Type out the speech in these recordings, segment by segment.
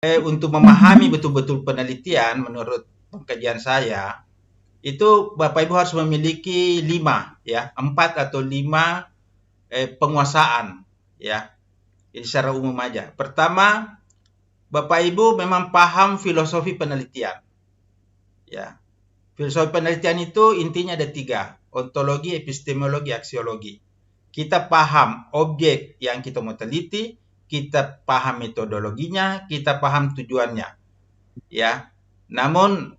untuk memahami betul-betul penelitian, menurut pengkajian saya, itu Bapak Ibu harus memiliki 5, ya, 4 atau 5 penguasaan, ya. Ini secara umum aja. Pertama, Bapak Ibu memang paham filosofi penelitian, ya. Filosofi penelitian itu intinya ada 3, ontologi, epistemologi, aksiologi. Kita paham objek yang kita mau teliti, kita paham metodologinya, kita paham tujuannya, ya. Namun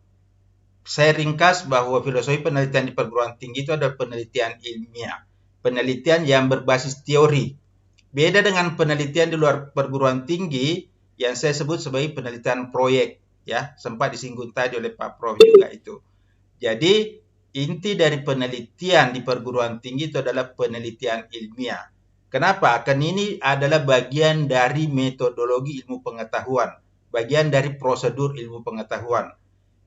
saya ringkas bahwa filosofi penelitian di perguruan tinggi itu adalah penelitian ilmiah, penelitian yang berbasis teori. Beda dengan penelitian di luar perguruan tinggi yang saya sebut sebagai penelitian proyek, ya, sempat disinggung tadi oleh Pak Prof juga itu. Jadi inti dari penelitian di perguruan tinggi itu adalah penelitian ilmiah. Kenapa? Karena ini adalah bagian dari metodologi ilmu pengetahuan, bagian dari prosedur ilmu pengetahuan.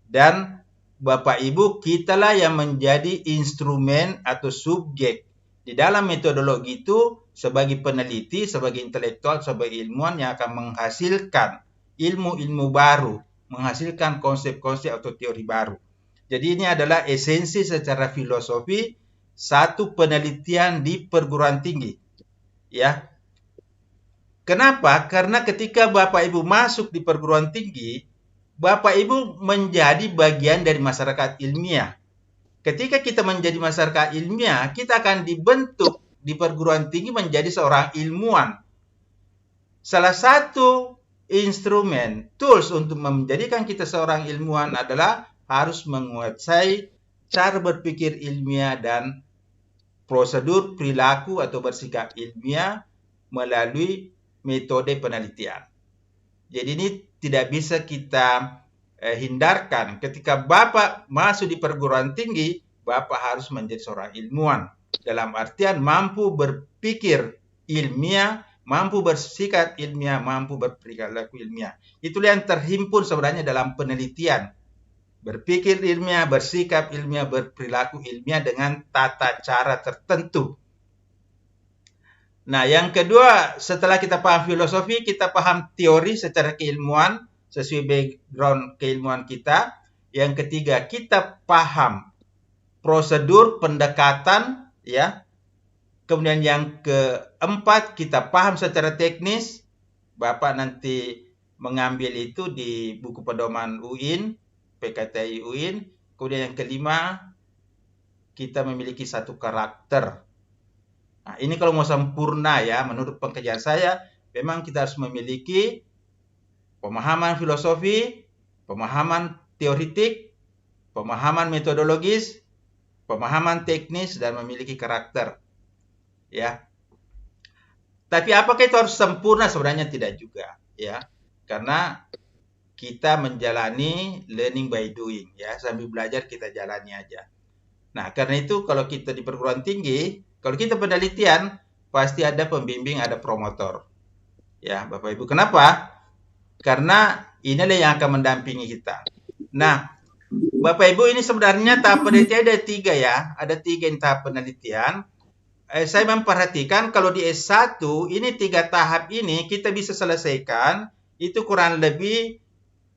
Dan Bapak Ibu, kitalah yang menjadi instrumen atau subjek di dalam metodologi itu sebagai peneliti, sebagai intelektual, sebagai ilmuwan yang akan menghasilkan ilmu-ilmu baru, menghasilkan konsep-konsep atau teori baru. Jadi ini adalah esensi secara filosofi satu penelitian di perguruan tinggi. Ya. Kenapa? Karena ketika Bapak Ibu masuk di perguruan tinggi, Bapak Ibu menjadi bagian dari masyarakat ilmiah. Ketika kita menjadi masyarakat ilmiah, kita akan dibentuk di perguruan tinggi menjadi seorang ilmuwan. Salah satu instrumen, tools untuk menjadikan kita seorang ilmuwan adalah harus menguasai cara berpikir ilmiah dan prosedur perilaku atau bersikap ilmiah melalui metode penelitian. Jadi ini tidak bisa kita hindarkan. Ketika Bapak masuk di perguruan tinggi, Bapak harus menjadi seorang ilmuwan. Dalam artian mampu berpikir ilmiah, mampu bersikap ilmiah, mampu berperilaku ilmiah. Itulah yang terhimpun sebenarnya dalam penelitian. Berpikir ilmiah, bersikap ilmiah, berperilaku ilmiah dengan tata cara tertentu. Nah, yang kedua, setelah kita paham filosofi, kita paham teori secara keilmuan, sesuai background keilmuan kita. Yang ketiga, kita paham prosedur pendekatan, ya. Kemudian yang keempat, kita paham secara teknis. Bapak nanti mengambil itu di buku pedoman UIN, PKTI UIN. Kemudian yang kelima, kita memiliki satu karakter. Nah, ini kalau mau sempurna ya, menurut pengkajian saya, memang kita harus memiliki pemahaman filosofi, pemahaman teoritik, pemahaman metodologis, pemahaman teknis, dan memiliki karakter. Ya. Tapi apakah itu harus sempurna? Sebenarnya tidak juga, ya. Karena kita menjalani learning by doing, ya. Sambil belajar kita jalani aja. Nah, karena itu kalau kita di perguruan tinggi, kalau kita penelitian, pasti ada pembimbing, ada promotor. Ya, Bapak Ibu. Kenapa? Karena inilah yang akan mendampingi kita. Nah, Bapak Ibu, ini sebenarnya tahap penelitian ada 3 ya. Ada 3 tahap penelitian. Saya memperhatikan kalau di S1, ini 3 tahap ini kita bisa selesaikan, itu kurang lebih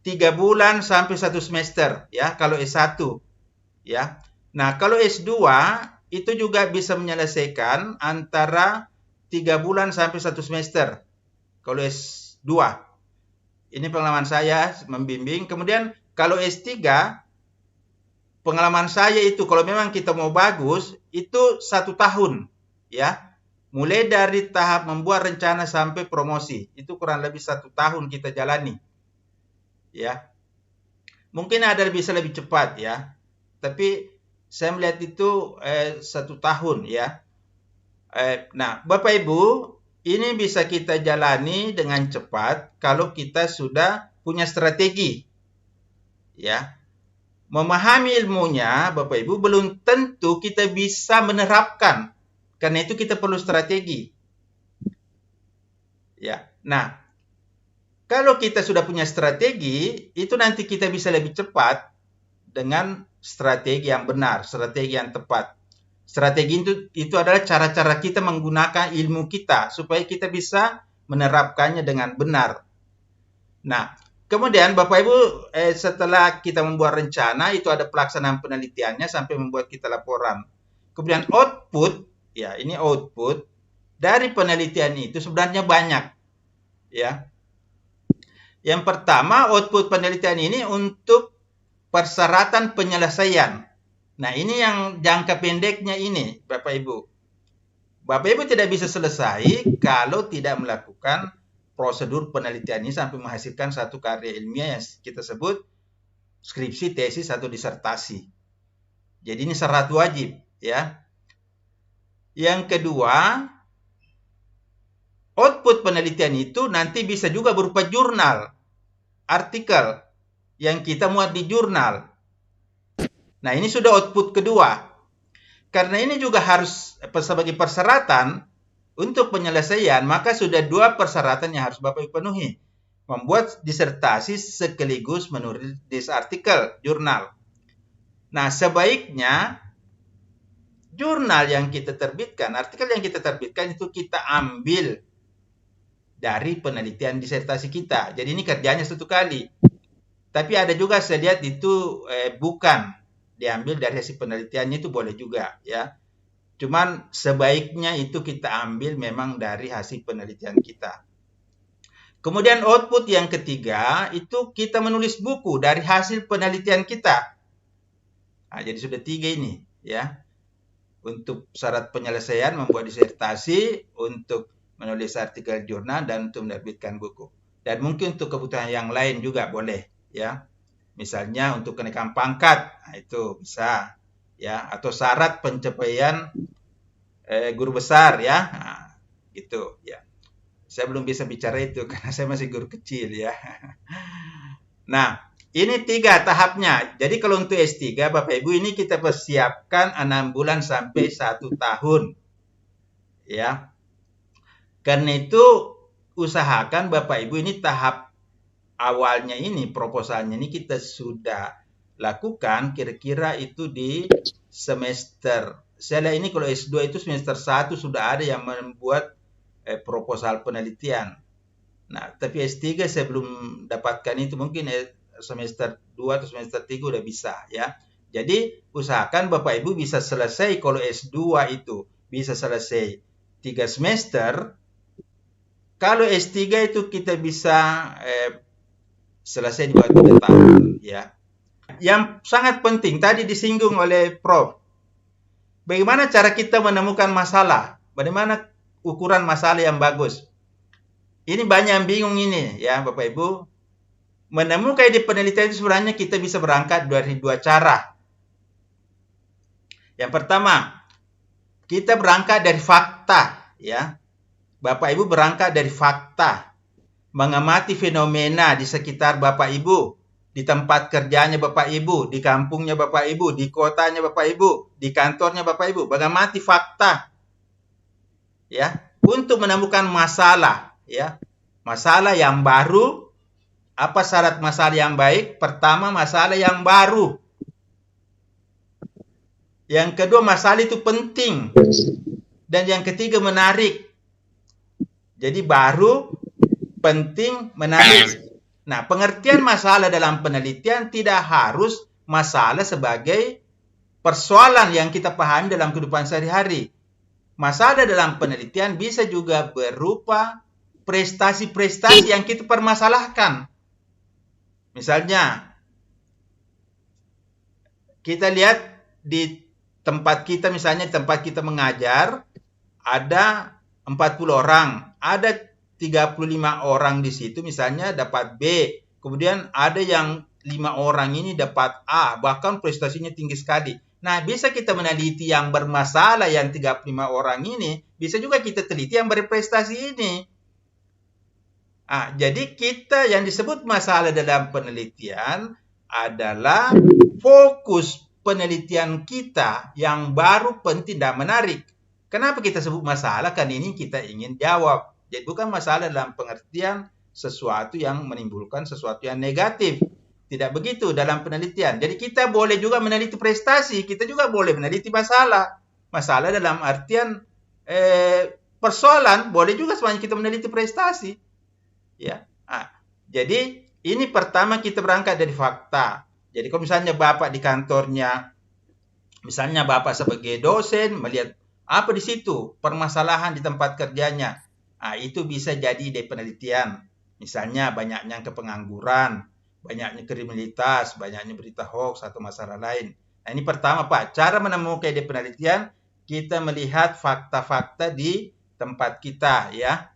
3 bulan sampai 1 semester. Ya, kalau S1. Ya. Nah, kalau S2 itu juga bisa menyelesaikan antara 3 bulan sampai 1 semester. Kalau S2. Ini pengalaman saya membimbing. Kemudian kalau S3, pengalaman saya itu kalau memang kita mau bagus, itu 1 tahun. Ya. Mulai dari tahap membuat rencana sampai promosi. Itu kurang lebih 1 tahun kita jalani. Ya. Mungkin ada bisa lebih cepat ya. Tapi saya melihat itu 1 tahun ya. Nah, Bapak Ibu, ini bisa kita jalani dengan cepat kalau kita sudah punya strategi. Ya. Memahami ilmunya, Bapak Ibu, belum tentu kita bisa menerapkan. Karena itu kita perlu strategi. Ya. Nah, kalau kita sudah punya strategi, itu nanti kita bisa lebih cepat dengan strategi yang benar, strategi yang tepat. Strategi itu adalah cara-cara kita menggunakan ilmu kita supaya kita bisa menerapkannya dengan benar. Nah, Kemudian Bapak Ibu, setelah kita membuat rencana, itu ada pelaksanaan penelitiannya sampai membuat kita laporan. Kemudian output, ya ini output dari penelitian itu sebenarnya banyak, ya. Yang pertama, output penelitian ini untuk persyaratan penyelesaian. Nah, ini yang jangka pendeknya ini, Bapak Ibu. Bapak Ibu tidak bisa selesai kalau tidak melakukan prosedur penelitian ini sampai menghasilkan satu karya ilmiah yang kita sebut skripsi, tesis, atau disertasi. Jadi ini syarat wajib, ya. Yang kedua, output penelitian itu nanti bisa juga berupa jurnal, artikel yang kita muat di jurnal. Nah, ini sudah output kedua. Karena ini juga harus sebagai persyaratan untuk penyelesaian, maka sudah dua persyaratan yang harus Bapak penuhi. Membuat disertasi sekaligus menulis artikel, jurnal. Nah, sebaiknya jurnal yang kita terbitkan, artikel yang kita terbitkan itu kita ambil dari penelitian disertasi kita. Jadi ini kerjanya satu kali. Tapi ada juga saya lihat itu bukan diambil dari hasil penelitiannya, itu boleh juga, ya. Cuman sebaiknya itu kita ambil memang dari hasil penelitian kita. Kemudian output yang ketiga itu kita menulis buku dari hasil penelitian kita. Nah, jadi sudah 3 ini, ya. Untuk syarat penyelesaian membuat disertasi, untuk menulis artikel jurnal, dan untuk menerbitkan buku. Dan mungkin untuk kebutuhan yang lain juga boleh, ya. Misalnya untuk kenaikan pangkat, nah itu bisa, ya. Atau syarat pencapaian guru besar, ya. Nah, gitu, ya. Saya belum bisa bicara itu karena saya masih guru kecil, ya. Nah, ini 3 tahapnya. Jadi kalau untuk S3, Bapak Ibu, ini kita persiapkan 6 bulan sampai 1 tahun. Ya. Karena itu usahakan Bapak Ibu ini tahap awalnya ini, proposalnya ini kita sudah lakukan kira-kira itu di semester. Saya lihat ini kalau S2 itu semester 1 sudah ada yang membuat proposal penelitian. Nah, tapi S3 saya belum dapatkan itu, mungkin semester 2 atau semester 3 udah bisa, ya. Jadi usahakan Bapak Ibu bisa selesai kalau S2 itu bisa selesai 3 semester. Kalau S3 itu kita bisa selesai di bawah 3 tahun, ya. Yang sangat penting tadi disinggung oleh Prof. Bagaimana cara kita menemukan masalah? Bagaimana ukuran masalah yang bagus? Ini banyak yang bingung ini, ya Bapak Ibu. Menemukan ide penelitian itu sebenarnya kita bisa berangkat dari 2 cara. Yang pertama, kita berangkat dari fakta, ya. Bapak Ibu berangkat dari fakta. Mengamati fenomena di sekitar Bapak Ibu, di tempat kerjanya Bapak Ibu, di kampungnya Bapak Ibu, di kotanya Bapak Ibu, di kantornya Bapak Ibu. Mengamati fakta, ya, untuk menemukan masalah, ya. Masalah yang baru. Apa syarat masalah yang baik? Pertama, masalah yang baru. Yang kedua, masalah itu penting. Dan yang ketiga, menarik. Jadi baru, penting, menarik. Nah, pengertian masalah dalam penelitian tidak harus masalah sebagai persoalan yang kita pahami dalam kehidupan sehari-hari. Masalah dalam penelitian bisa juga berupa prestasi-prestasi yang kita permasalahkan. Misalnya, kita lihat di tempat kita, misalnya tempat kita mengajar, ada 40 orang, ada 35 orang di situ misalnya dapat B, kemudian ada yang 5 orang ini dapat A, bahkan prestasinya tinggi sekali. Nah, bisa kita meneliti yang bermasalah yang 35 orang ini, bisa juga kita teliti yang berprestasi ini. Jadi kita yang disebut masalah dalam penelitian adalah fokus penelitian kita yang baru, penting, dan menarik. Kenapa kita sebut masalah? Kan ini kita ingin jawab. Jadi bukan masalah dalam pengertian sesuatu yang menimbulkan sesuatu yang negatif. Tidak begitu dalam penelitian. Jadi kita boleh juga meneliti prestasi, kita juga boleh meneliti masalah. Masalah dalam artian persoalan, boleh juga sebenarnya kita meneliti prestasi. Ya. Jadi ini pertama kita berangkat dari fakta. Jadi kalau misalnya Bapak di kantornya, misalnya Bapak sebagai dosen melihat apa di situ permasalahan di tempat kerjanya, itu bisa jadi ide penelitian. Misalnya banyaknya kepengangguran, banyaknya kriminalitas, banyaknya berita hoax atau masalah lain. Nah, ini pertama Pak, cara menemukan ide penelitian, kita melihat fakta-fakta di tempat kita ya.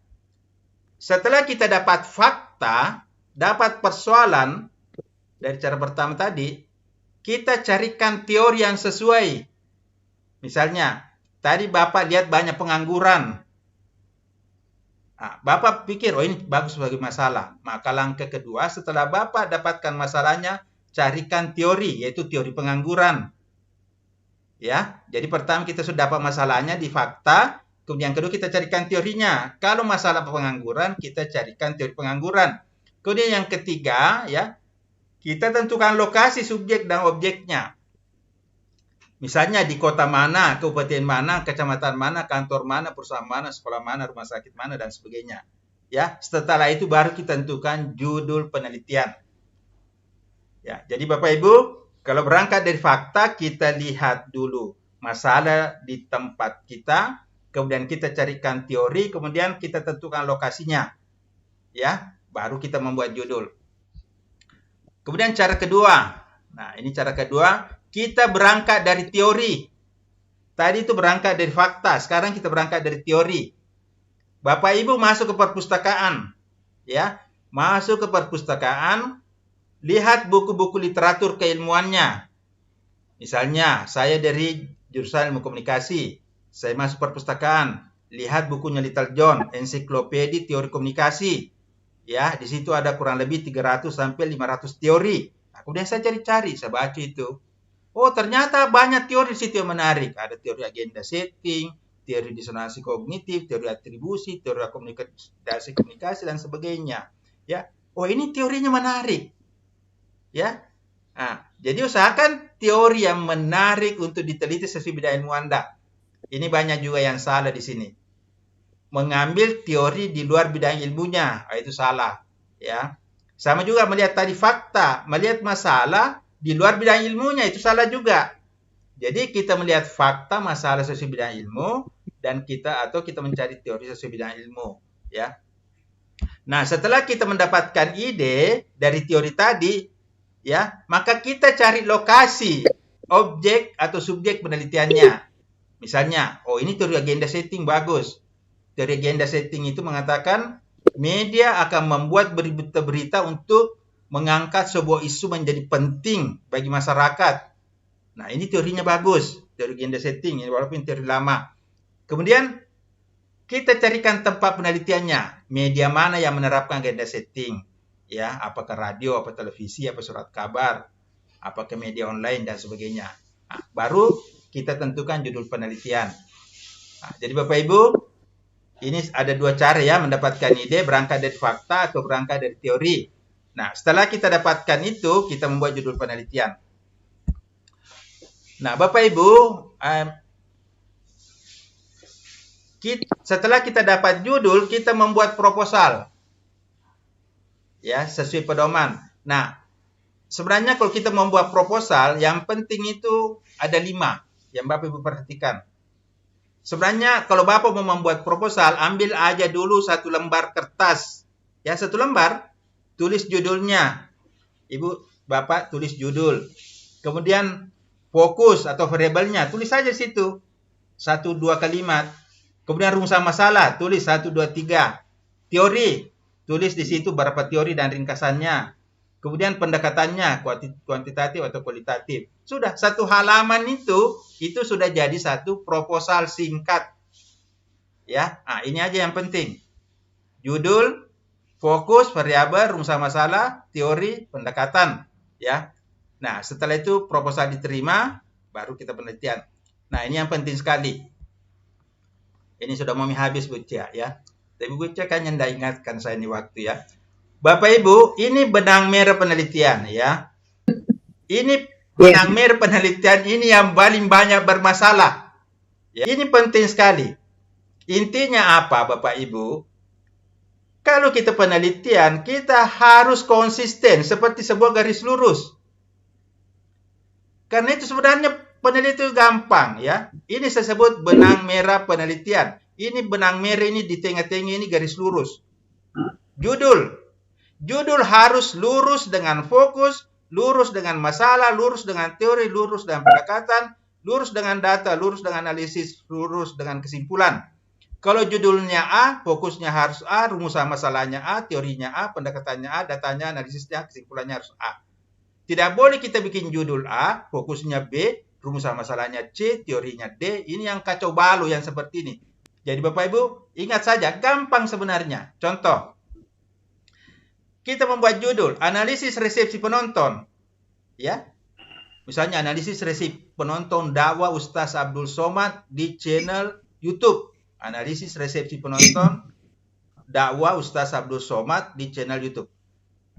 Setelah kita dapat fakta, dapat persoalan dari cara pertama tadi, kita carikan teori yang sesuai. Misalnya, tadi Bapak lihat banyak pengangguran. Bapak pikir, oh ini bagus sebagai masalah. Maka langkah kedua, setelah Bapak dapatkan masalahnya, carikan teori, yaitu teori pengangguran. Ya, jadi pertama kita sudah dapat masalahnya di fakta, kemudian kedua kita carikan teorinya. Kalau masalah pengangguran, kita carikan teori pengangguran. Kemudian yang ketiga, ya, kita tentukan lokasi subjek dan objeknya. Misalnya di kota mana, kabupaten mana, kecamatan mana, kantor mana, perusahaan mana, sekolah mana, rumah sakit mana, dan sebagainya. Ya, setelah itu baru kita tentukan judul penelitian. Ya, jadi Bapak Ibu, kalau berangkat dari fakta, kita lihat dulu masalah di tempat kita, kemudian kita carikan teori, kemudian kita tentukan lokasinya. Ya, baru kita membuat judul. Kemudian cara kedua. Nah, ini cara kedua. Kita berangkat dari teori. Tadi itu berangkat dari fakta, sekarang kita berangkat dari teori. Bapak Ibu masuk ke perpustakaan, ya, masuk ke perpustakaan, lihat buku-buku literatur keilmuannya. Misalnya, saya dari jurusan ilmu komunikasi, saya masuk perpustakaan, lihat bukunya Little John, ensiklopedia teori komunikasi. Ya, di situ ada kurang lebih 300 sampai 500 teori. Nah, kemudian saya cari-cari, saya baca itu. Oh, ternyata banyak teori di situ yang menarik. Ada teori agenda setting, teori disonansi kognitif, teori atribusi, teori komunikasi dan sebagainya. Ya. Oh, ini teorinya menarik. Ya. Nah, jadi usahakan teori yang menarik untuk diteliti sesuai bidang ilmu Anda. Ini banyak juga yang salah di sini. Mengambil teori di luar bidang ilmunya, itu salah. Ya. Sama juga melihat tadi fakta, melihat masalah di luar bidang ilmunya, itu salah juga. Jadi kita melihat fakta masalah sesuai bidang ilmu dan kita mencari teori sesuai bidang ilmu, ya. Nah, setelah kita mendapatkan ide dari teori tadi, ya, maka kita cari lokasi, objek atau subjek penelitiannya. Misalnya, oh ini teori agenda setting bagus. Teori agenda setting itu mengatakan media akan membuat berita-berita untuk mengangkat sebuah isu menjadi penting bagi masyarakat. Nah, ini teorinya bagus, teori agenda setting, walaupun teori lama. Kemudian, kita carikan tempat penelitiannya. Media mana yang menerapkan agenda setting? Ya, apakah radio, apa televisi, apa surat kabar, apakah media online, dan sebagainya. Nah, baru kita tentukan judul penelitian. Nah, jadi Bapak Ibu, ini ada dua cara ya mendapatkan ide, berangkat dari fakta atau berangkat dari teori. Nah, setelah kita dapatkan itu, kita membuat judul penelitian. Nah, Bapak Ibu, setelah kita dapat judul, kita membuat proposal. Ya, sesuai pedoman. Nah, sebenarnya kalau kita membuat proposal, yang penting itu ada 5 yang Bapak Ibu perhatikan. Sebenarnya kalau Bapak mau membuat proposal, ambil aja dulu 1 lembar kertas. Ya, 1 lembar. Tulis judulnya. Ibu, Bapak tulis judul. Kemudian fokus atau variabelnya, tulis saja situ. 1-2 kalimat. Kemudian rumusan masalah, tulis 1-2-3. Teori, tulis di situ berapa teori dan ringkasannya. Kemudian pendekatannya, kuantitatif atau kualitatif. Sudah, 1 halaman itu sudah jadi 1 proposal singkat. Ya, nah, ini aja yang penting. Judul, fokus, variabel, rumusan masalah, teori, pendekatan, ya. Nah, setelah itu proposal diterima, baru kita penelitian. Nah, ini yang penting sekali. Ini sudah mau habis Bu Cia, ya. Tapi Bu Cia kan tidak ingatkan saya ini waktu ya. Bapak Ibu, ini benang merah penelitian ya. Ini benang merah penelitian ini yang paling banyak bermasalah. Ya, ini penting sekali. Intinya apa Bapak Ibu? Kalau kita penelitian, kita harus konsisten seperti sebuah garis lurus. Karena itu sebenarnya penelitian itu gampang ya. Ini saya sebut benang merah penelitian. Ini benang merah ini di tengah-tengah ini garis lurus. Judul. Judul harus lurus dengan fokus, lurus dengan masalah, lurus dengan teori, lurus dengan pendekatan, lurus dengan data, lurus dengan analisis, lurus dengan kesimpulan. Kalau judulnya A, fokusnya harus A, rumusan masalahnya A, teorinya A, pendekatannya A, datanya, analisisnya, kesimpulannya harus A. Tidak boleh kita bikin judul A, fokusnya B, rumusan masalahnya C, teorinya D. Ini yang kacau balau yang seperti ini. Jadi Bapak Ibu, ingat saja, gampang sebenarnya. Contoh, kita membuat judul, analisis resepsi penonton. Ya, misalnya analisis resepsi penonton dakwah Ustaz Abdul Somad di channel YouTube. Analisis resepsi penonton dakwah Ustaz Abdul Somad di channel YouTube.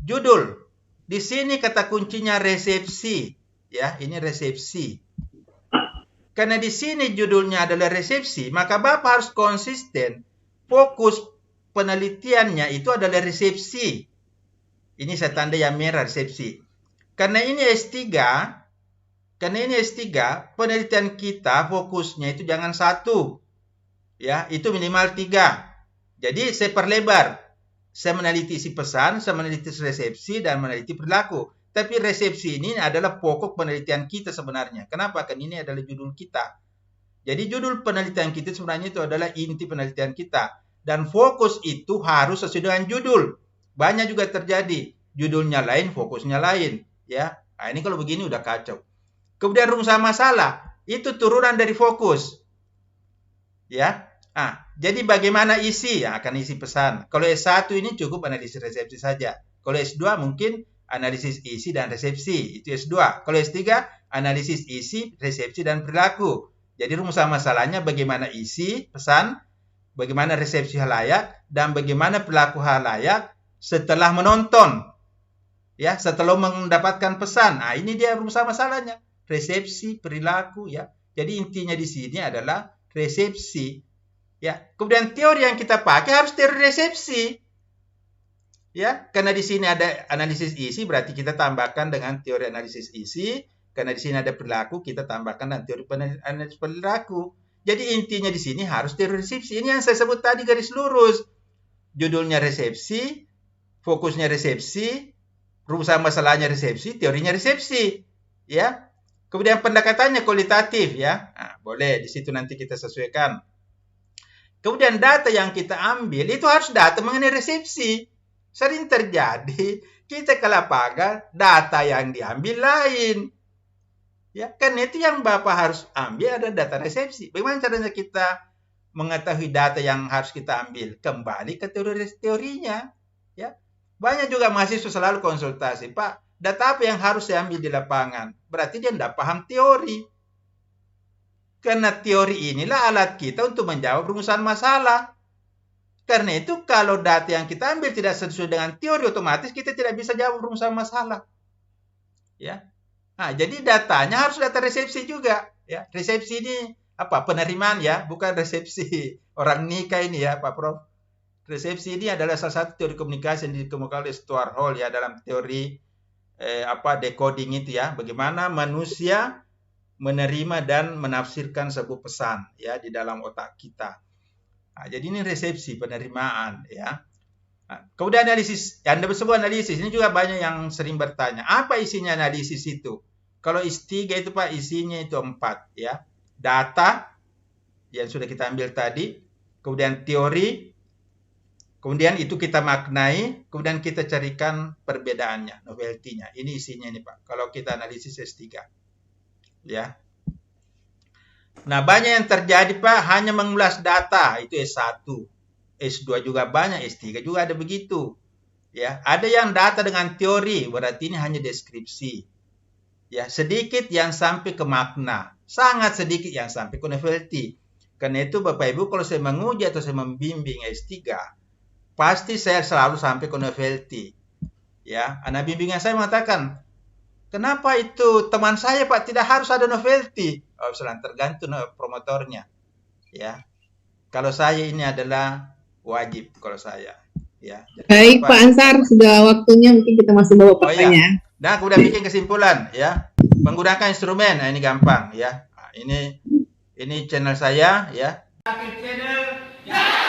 Judul. Di sini kata kuncinya resepsi. Ya, ini resepsi. Karena di sini judulnya adalah resepsi, maka Bapak harus konsisten. Fokus penelitiannya itu adalah resepsi. Ini saya tanda yang merah, resepsi. Karena ini S3, penelitian kita fokusnya itu jangan 1. Ya, itu minimal 3. Jadi saya perlebar. Saya meneliti isi pesan, saya meneliti resepsi, dan meneliti perilaku. Tapi resepsi ini adalah pokok penelitian kita sebenarnya. Kenapa? Karena ini adalah judul kita. Jadi judul penelitian kita sebenarnya itu adalah inti penelitian kita. Dan fokus itu harus sesuai dengan judul. Banyak juga terjadi. Judulnya lain, fokusnya lain. Ya, nah, ini kalau begini udah kacau. Kemudian rumusan masalah. Itu turunan dari fokus. Ya, jadi bagaimana isi? Ya, akan isi pesan. Kalau S1 ini cukup analisis resepsi saja. Kalau S2 mungkin analisis isi dan resepsi. Itu S2. Kalau S3 analisis isi, resepsi, dan perilaku. Jadi rumusan masalahnya bagaimana isi pesan, bagaimana resepsi halayak, dan bagaimana perilaku halayak setelah menonton. Ya, setelah mendapatkan pesan. Nah, ini dia rumusan masalahnya. Resepsi, perilaku, ya. Jadi intinya di sini adalah resepsi. Ya, kemudian teori yang kita pakai harus teori resepsi. Ya, karena di sini ada analisis isi, berarti kita tambahkan dengan teori analisis isi. Karena di sini ada perilaku, kita tambahkan dengan teori analisis perilaku. Jadi intinya di sini harus teori resepsi. Ini yang saya sebut tadi garis lurus. Judulnya resepsi, fokusnya resepsi, rumusan masalahnya resepsi, teorinya resepsi. Ya. Kemudian pendekatannya kualitatif ya. Nah, boleh di situ nanti kita sesuaikan. Kemudian data yang kita ambil itu harus data mengenai resepsi. Sering terjadi kita ke lapangan data yang diambil lain. Ya, kan itu yang Bapak harus ambil ada data resepsi. Bagaimana caranya kita mengetahui data yang harus kita ambil? Kembali ke teorinya. Ya. Banyak juga mahasiswa selalu konsultasi, Pak, data apa yang harus saya ambil di lapangan? Berarti dia tidak paham teori. Karena teori inilah alat kita untuk menjawab rumusan masalah. Karena itu kalau data yang kita ambil tidak sesuai dengan teori, otomatis kita tidak bisa jawab rumusan masalah. Ya. Nah, jadi datanya harus data resepsi juga. Ya. Resepsi ini apa? Penerimaan ya, bukan resepsi orang nikah ini ya, Pak Prof. Resepsi ini adalah salah satu teori komunikasi yang dikemukakan oleh Stuart Hall ya dalam teori decoding itu ya, bagaimana manusia menerima dan menafsirkan sebuah pesan ya di dalam otak kita. Nah, jadi ini resepsi penerimaan ya. Nah, kemudian analisis, yang disebut analisis ini juga banyak yang sering bertanya, apa isinya analisis itu? Kalau S3 itu Pak isinya itu 4 ya. Data yang sudah kita ambil tadi, kemudian teori, kemudian itu kita maknai, kemudian kita carikan perbedaannya, novelty-nya. Ini isinya nih Pak. Kalau kita analisis S3. Ya. Nah, banyak yang terjadi Pak hanya mengulas data, itu S1. S2 juga banyak, S3 juga ada begitu. Ya, ada yang data dengan teori, berarti ini hanya deskripsi. Ya, sedikit yang sampai ke makna, sangat sedikit yang sampai ke novelty. Karena itu Bapak Ibu kalau saya menguji atau saya membimbing S3, pasti saya selalu sampai ke novelty. Ya, anak bimbingan saya mengatakan, kenapa itu teman saya Pak tidak harus ada novelty? Oh, tergantung promotornya. Ya, kalau saya ini adalah wajib kalau saya. ya. Jadi Baik Pak Ansar, sudah waktunya mungkin kita masuk bawa Oh iya. pertanyaan. Nah, kemudian bikin kesimpulan ya. Menggunakan instrumen, nah, ini gampang ya. Nah, ini channel saya ya. Channel